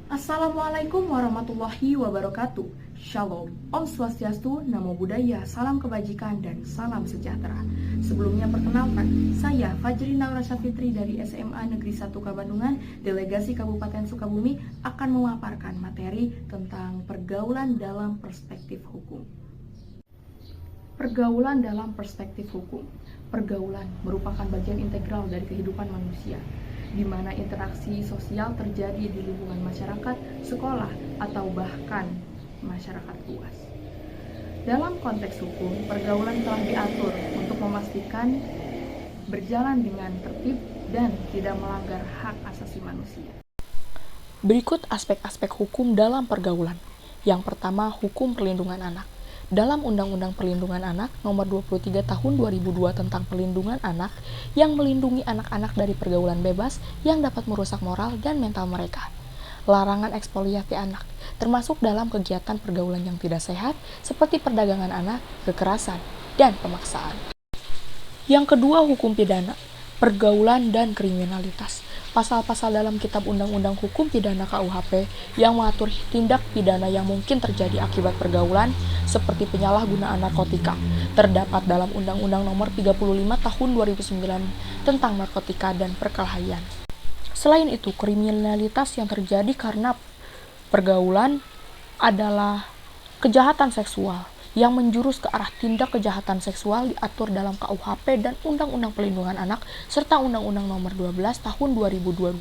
Assalamualaikum warahmatullahi wabarakatuh. Shalom, Om Swastiastu, Namo Buddhaya, salam kebajikan dan salam sejahtera. Sebelumnya perkenalkan, saya Fajri Naura Syafitri dari SMA Negeri 1 Kabandungan, Delegasi Kabupaten Sukabumi akan memaparkan materi tentang pergaulan dalam perspektif hukum. Pergaulan dalam perspektif hukum. Pergaulan merupakan bagian integral dari kehidupan manusia, di mana interaksi sosial terjadi di lingkungan masyarakat, sekolah, atau bahkan masyarakat luas. Dalam konteks hukum, pergaulan telah diatur untuk memastikan berjalan dengan tertib dan tidak melanggar hak asasi manusia. Berikut aspek-aspek hukum dalam pergaulan. Yang pertama, hukum perlindungan anak. Dalam Undang-Undang Perlindungan Anak Nomor 23 Tahun 2002 tentang perlindungan anak yang melindungi anak-anak dari pergaulan bebas yang dapat merusak moral dan mental mereka. Larangan ekspoliasi anak, termasuk dalam kegiatan pergaulan yang tidak sehat seperti perdagangan anak, kekerasan, dan pemaksaan. Yang kedua, hukum pidana, pergaulan dan kriminalitas. Pasal-pasal dalam Kitab Undang-Undang Hukum Pidana KUHP yang mengatur tindak pidana yang mungkin terjadi akibat pergaulan seperti penyalahgunaan narkotika terdapat dalam Undang-Undang Nomor 35 Tahun 2009 tentang narkotika dan perkelahian. Selain itu, kriminalitas yang terjadi karena pergaulan adalah kejahatan seksual yang menjurus ke arah tindak kejahatan seksual diatur dalam KUHP dan Undang-Undang Perlindungan Anak serta Undang-Undang Nomor 12 Tahun 2022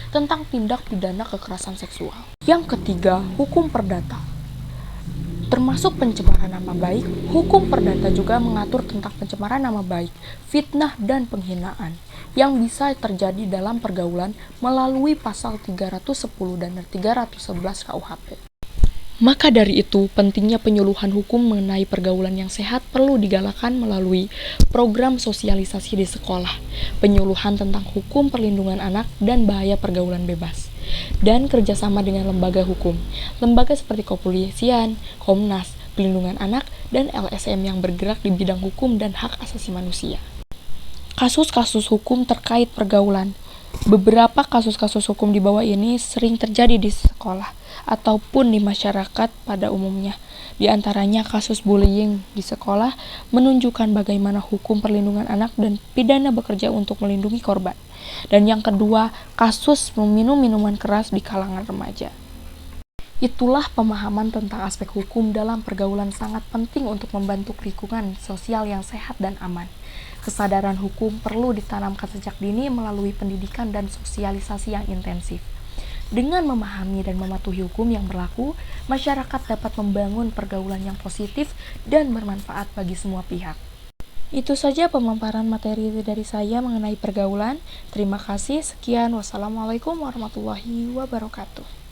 tentang tindak pidana kekerasan seksual. Yang ketiga, hukum perdata. Termasuk pencemaran nama baik, hukum perdata juga mengatur tentang pencemaran nama baik, fitnah dan penghinaan yang bisa terjadi dalam pergaulan melalui pasal 310 dan 311 KUHP. Maka dari itu, pentingnya penyuluhan hukum mengenai pergaulan yang sehat perlu digalakkan melalui program sosialisasi di sekolah, penyuluhan tentang hukum perlindungan anak dan bahaya pergaulan bebas, dan kerjasama dengan lembaga hukum, lembaga seperti kepolisian, Komnas, Perlindungan Anak, dan LSM yang bergerak di bidang hukum dan hak asasi manusia. Kasus-kasus hukum terkait pergaulan. Beberapa kasus-kasus hukum di bawah ini sering terjadi di sekolah ataupun di masyarakat pada umumnya. Di antaranya kasus bullying di sekolah menunjukkan bagaimana hukum perlindungan anak dan pidana bekerja untuk melindungi korban. Dan yang kedua, kasus meminum minuman keras di kalangan remaja. Itulah pemahaman tentang aspek hukum dalam pergaulan sangat penting untuk membantu lingkungan sosial yang sehat dan aman. Kesadaran hukum perlu ditanamkan sejak dini melalui pendidikan dan sosialisasi yang intensif. Dengan memahami dan mematuhi hukum yang berlaku, masyarakat dapat membangun pergaulan yang positif dan bermanfaat bagi semua pihak. Itu saja pemaparan materi dari saya mengenai pergaulan. Terima kasih, sekian. Wassalamualaikum warahmatullahi wabarakatuh.